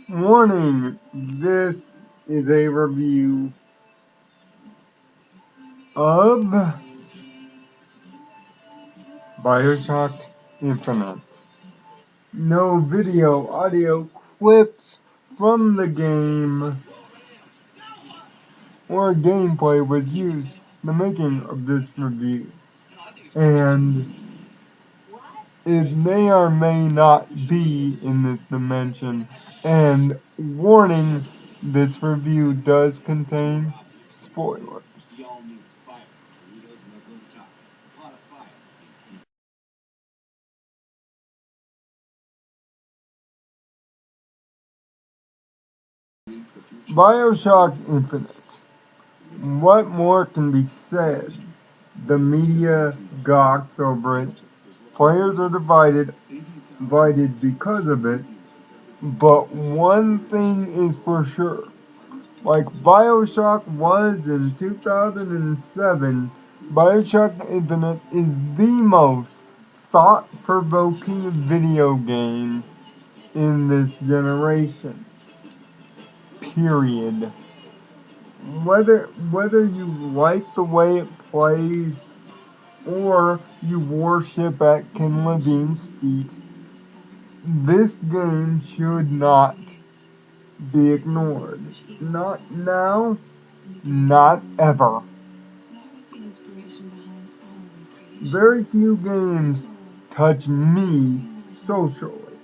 Warning, this is a review of BioShock Infinite. No video, audio clips from the game or gameplay was used in the making of this review. And it may or may not be in this dimension. And warning, this review does contain spoilers. BioShock Infinite. What more can be said? The media gawks over it. Players are divided because of it. But one thing is for sure. Like BioShock was in 2007, BioShock Infinite is the most thought-provoking video game in this generation. Period. Whether you like the way it plays or you worship at Ken Levine's feet, this game should not be ignored. Not now, not ever. Very few games touch me socially.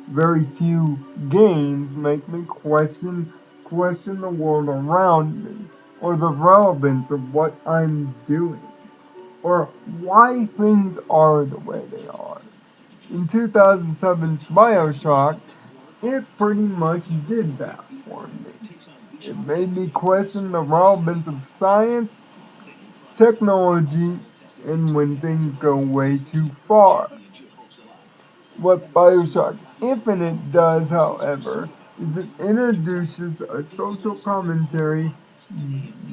Very few games make me question the world around me, or the relevance of what I'm doing, or why things are the way they are. In 2007's BioShock, it pretty much did that for me. It made me question the relevance of science, technology, and when things go way too far. What BioShock Infinite does, however, is it introduces a social commentary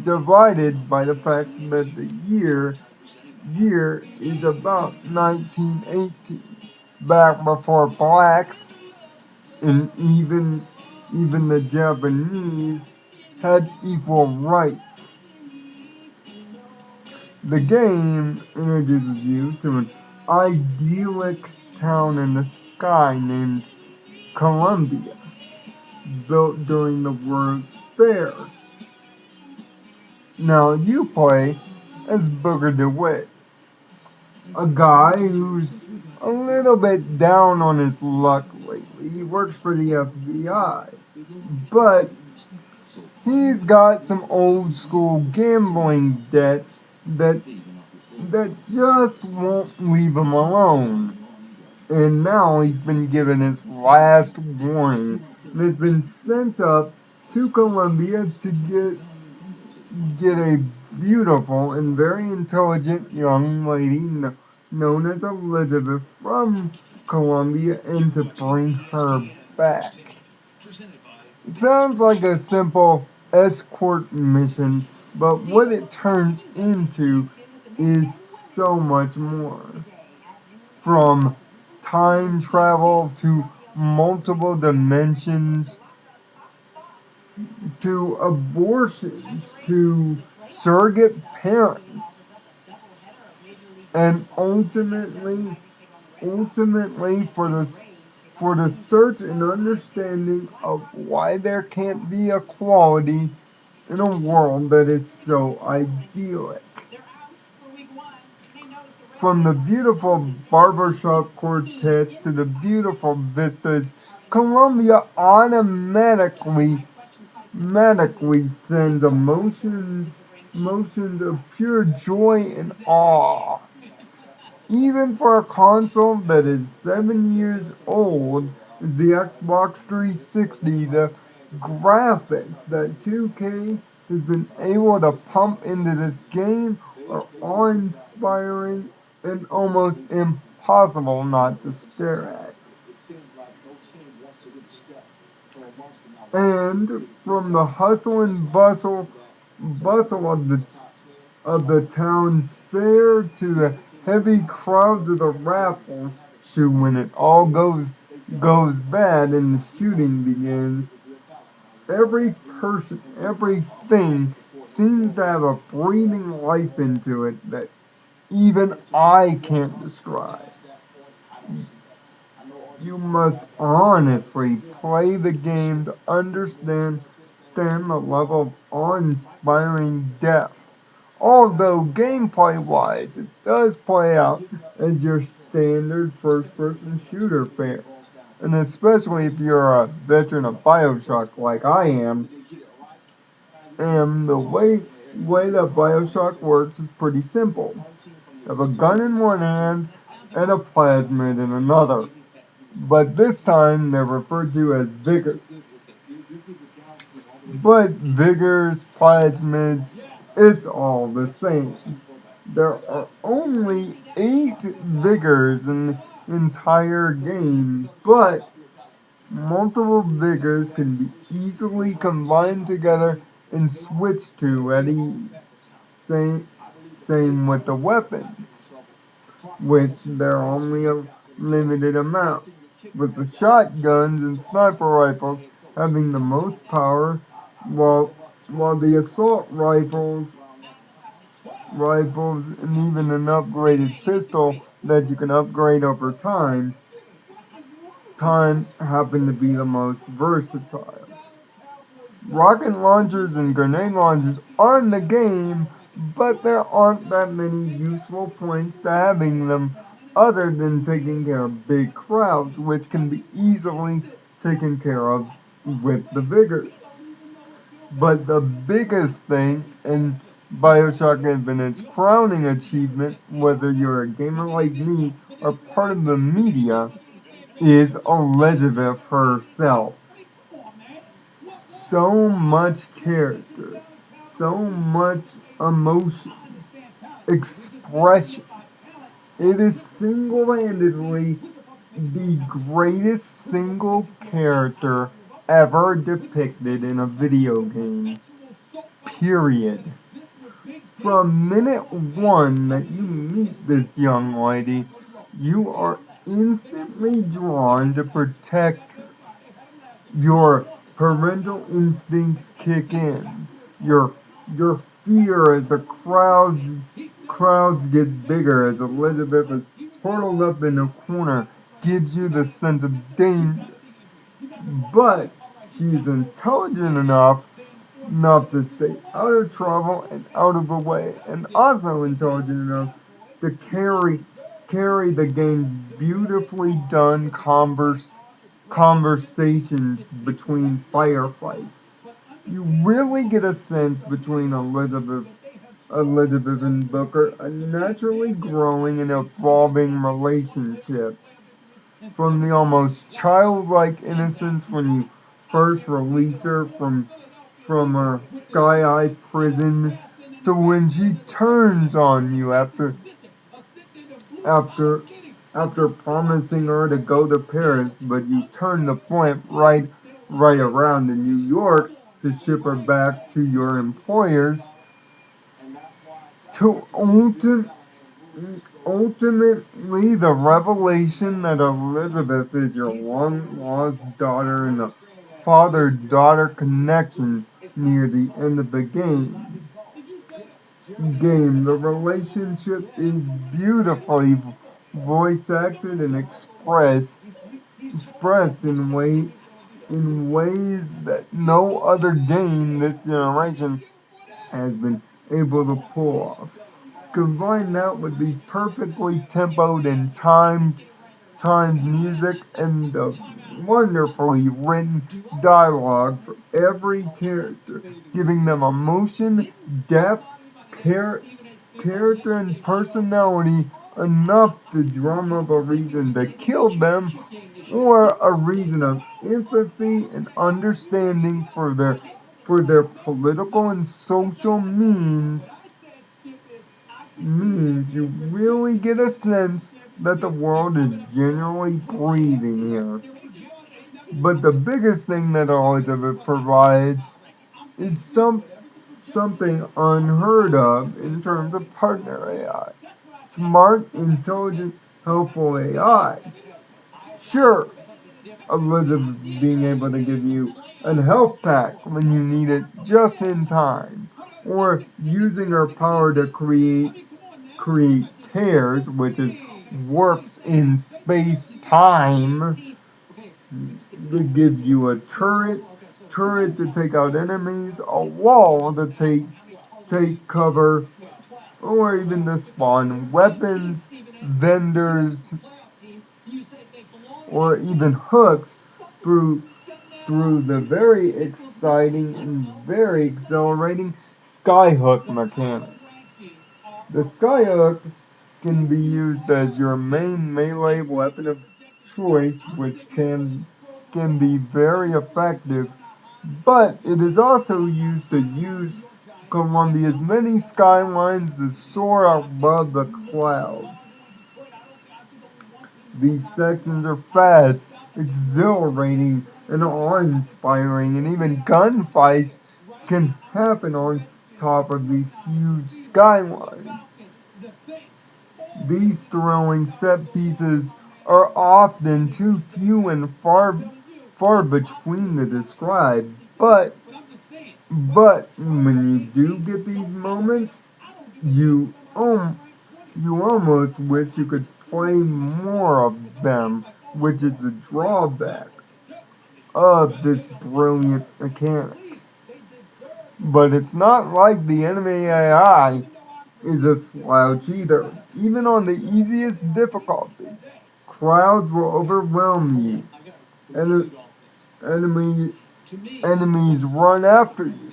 divided by the fact that the year is about 1918, back before blacks and even the Japanese had equal rights. The game introduces you to an idyllic town in the sky named Columbia, built during the World's Fair. Now you play as Booger DeWitt, a guy who's a little bit down on his luck lately. He works for the FBI, but he's got some old school gambling debts that just won't leave him alone. And now he's been given his last warning and has been sent up to Columbia to get a beautiful and very intelligent young lady known as Elizabeth from Columbia and to bring her back. It sounds like a simple escort mission, but what it turns into is so much more. From time travel to multiple dimensions to abortions to surrogate parents and ultimately for the search and understanding of why there can't be equality in a world that is so idyllic. From the beautiful barbershop quartets to the beautiful vistas, Columbia automatically sends emotions of pure joy and awe. Even for a console that is 7 years old, is the Xbox 360, the graphics that 2K has been able to pump into this game are awe-inspiring and almost impossible not to stare at. And from the hustle and bustle of the town's fair to the heavy crowds of the raffle to when it all goes goes bad and the shooting begins, every person, everything seems to have a breathing life into it that even I can't describe. You must honestly play the game to understand the level of awe-inspiring depth. Although gameplay-wise, it does play out as your standard first-person shooter fare. And especially if you're a veteran of BioShock like I am, and the way that BioShock works is pretty simple. You have a gun in one hand and a plasmid in another, but this time they're referred to as vigors. But vigors, plasmids, it's all the same. There are only 8 vigors in the entire game, but multiple vigors can be easily combined together and switched to at ease. Same, same with the weapons, which there are only a limited amount, with the shotguns and sniper rifles having the most power, while the assault rifles and even an upgraded pistol that you can upgrade over time happen to be the most versatile. Rocket launchers and grenade launchers are in the game, but there aren't that many useful points to having them other than taking care of big crowds, which can be easily taken care of with the vigors. But the biggest thing, and BioShock has been its crowning achievement, whether you're a gamer like me or part of the media, is Elizabeth herself. So much character, so much emotion, expression. It is single-handedly the greatest single character ever depicted in a video game. Period. From minute one that you meet this young lady, you are instantly drawn to protect her. Your parental instincts kick in. Your fear as the crowds get bigger as Elizabeth is huddled up in a corner gives you the sense of danger. But she's intelligent enough to stay out of trouble and out of the way, and also intelligent enough to carry the game's beautifully done conversations between firefights. You really get a sense between Elizabeth and Booker, a naturally growing and evolving relationship. From the almost childlike innocence when you first release her from her Sky Eye prison to when she turns on you after after promising her to go to Paris, but you turn the blimp right around in New York to ship her back to your employers to ultimately the revelation that Elizabeth is your long lost daughter and the father daughter connection near the end of the game. The relationship is beautifully voice acted and expressed in ways that no other game this generation has been able to pull off. Combine that with the perfectly tempoed and timed music and the wonderfully written dialogue for every character, giving them emotion, depth, char- character, and personality enough to drum up a reason to kill them or a reason of empathy and understanding for their political and social means you really get a sense that the world is genuinely breathing here. But the biggest thing that Elizabeth provides is something unheard of in terms of partner AI. Smart, intelligent, helpful AI. Sure, Elizabeth being able to give you a health pack when you need it just in time, or using her power to create tears, which is warps in space-time, to give you a turret to take out enemies, a wall to take cover, or even to spawn weapons, vendors, or even hooks through the very exciting and very exhilarating skyhook mechanic. The skyhook can be used as your main melee weapon of choice, which can be very effective, but it is also used to use Columbia's many skylines to soar above the clouds. These sections are fast, exhilarating, and awe-inspiring, and even gunfights can happen on top of these huge skylines. These thrilling set pieces are often too few and far between to describe, but when you do get these moments, you you almost wish you could play more of them, which is the drawback of this brilliant mechanic. But it's not like the enemy AI is a slouch either. Even on the easiest difficulty, crowds will overwhelm you, and enemy, enemies run after you,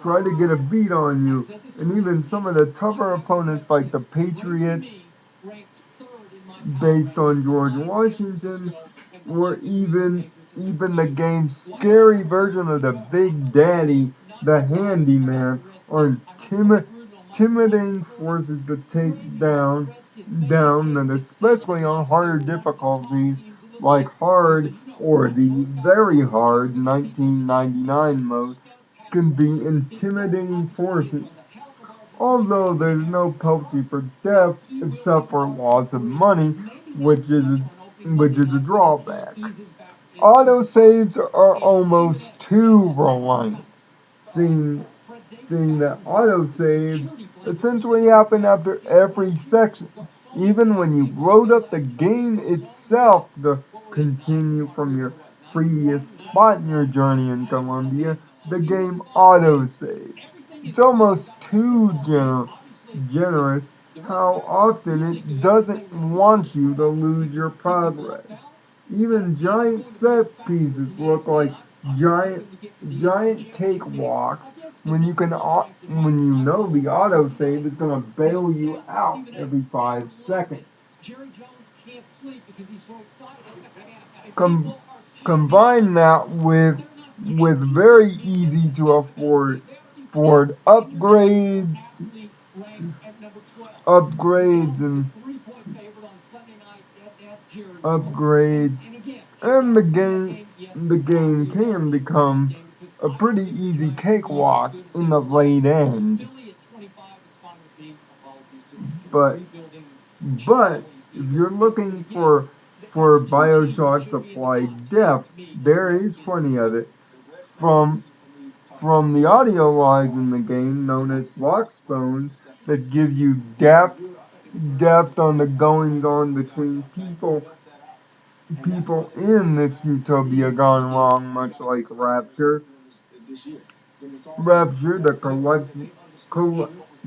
try to get a beat on you, and even some of the tougher opponents like the Patriot, based on George Washington, or even the game's scary version of the Big Daddy, the Handyman, are intimidating forces to take down, and especially on harder difficulties like hard or the very hard 1999 mode can be intimidating forces. Although there's no penalty for death except for loss of money, which is a drawback. Autosaves are almost too reliant, seeing that autosaves essentially happen after every section, even when you load up the game itself to continue from your previous spot in your journey in Colombia, the game autosaves. It's almost too generous how often it doesn't want you to lose your progress. Even giant set pieces look like giant giant cakewalks when when you know the autosave is gonna bail you out every 5 seconds. Com- Combine that with very easy to afford upgrades and upgrades, and the game can become a pretty easy cakewalk in the late end. But but if you're looking for BioShock supply depth, there is plenty of it. From from the audio logs in the game known as Vox phones that give you depth on the goings on between people in this utopia gone wrong, much like Rapture. Rapture, the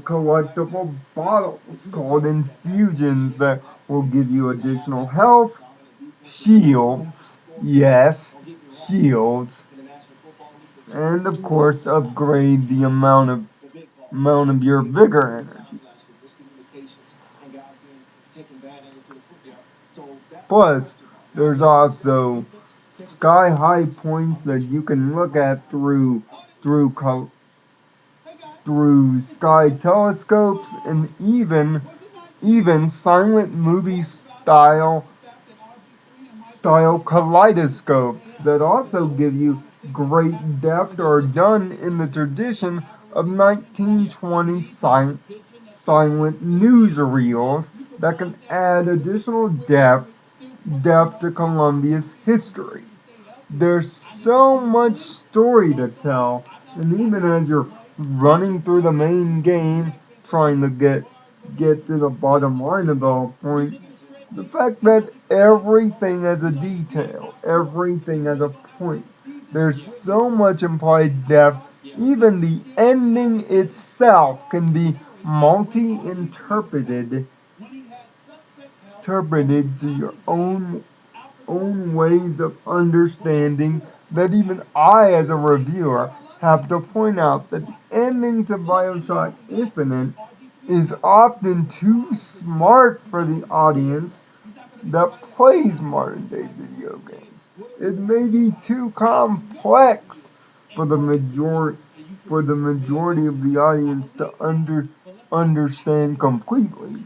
collectible bottles called infusions that will give you additional health, shields, yes, shields, and of course upgrade the amount of your vigor energy. Plus, there's also sky high points that you can look at through through sky telescopes, and even silent movie style kaleidoscopes that also give you great depth, are done in the tradition of 1920 silent newsreels that can add additional depth to Colombia's history. there's so much story to tell, and even as you're running through the main game, trying to get to the bottom line of the whole point, the fact that everything has a detail, everything has a point. There's so much implied depth. Even the ending itself can be interpreted to your own ways of understanding that even I, as a reviewer, have to point out that the ending to BioShock Infinite is often too smart for the audience that plays modern day video games. It may be too complex for the majority of the audience to understand completely.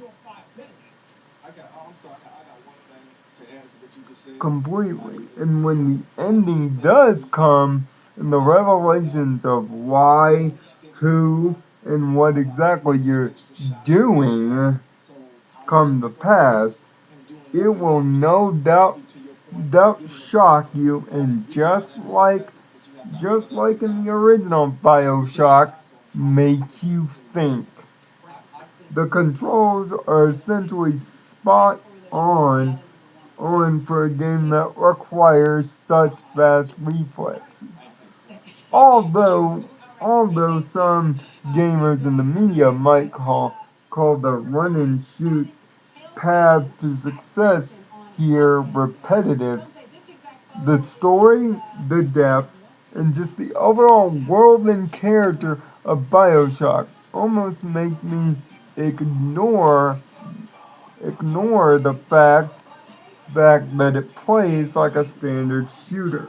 Completely. And when the ending does come, and the revelations of why, who, and what exactly you're doing come to pass, it will no doubt shock you, and just like in the original BioShock, make you think. The controls are essentially spot on for a game that requires such fast reflexes. Although although some gamers in the media might call the run and shoot path to success here repetitive, the story, the depth, and just the overall world and character of BioShock almost make me ignore the fact that it plays like a standard shooter.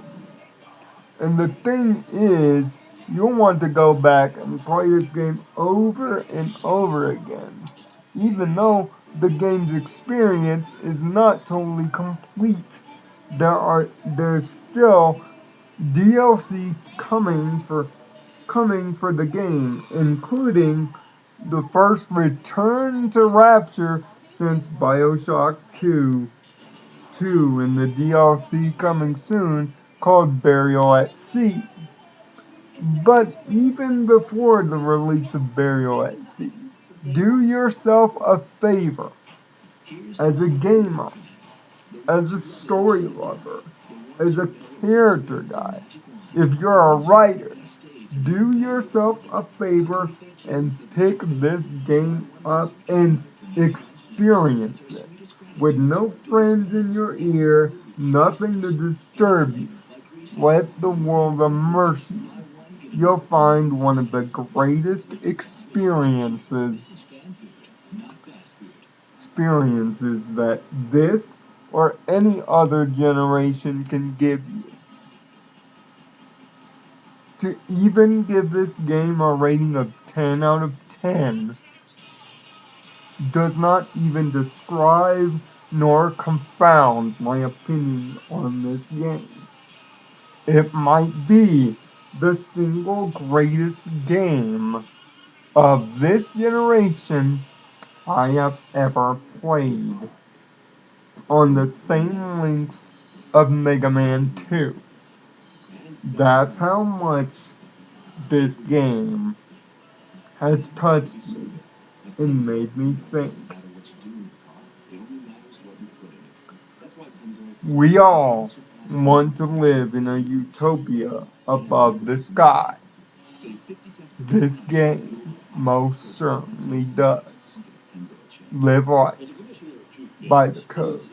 And the thing is, you'll want to go back and play this game over and over again, even though the game's experience is not totally complete. There's still DLC coming for the game, including the first return to Rapture since BioShock 2 and the DLC coming soon called Burial at Sea. But even before the release of Burial at Sea, do yourself a favor as a gamer, as a story lover, as a character guy. If you're a writer, do yourself a favor and pick this game up and experience it. With no friends in your ear, nothing to disturb you. Let the world immerse you. You'll find one of the greatest experiences that this or any other generation can give you. To even give this game a rating of 10 out of 10 does not even describe nor confound my opinion on this game. It might be the single greatest game of this generation I have ever played, on the same links of Mega Man 2. That's how much this game has touched me and made me think. We all want to live in a utopia above the sky. This game most certainly does. Live life by the code.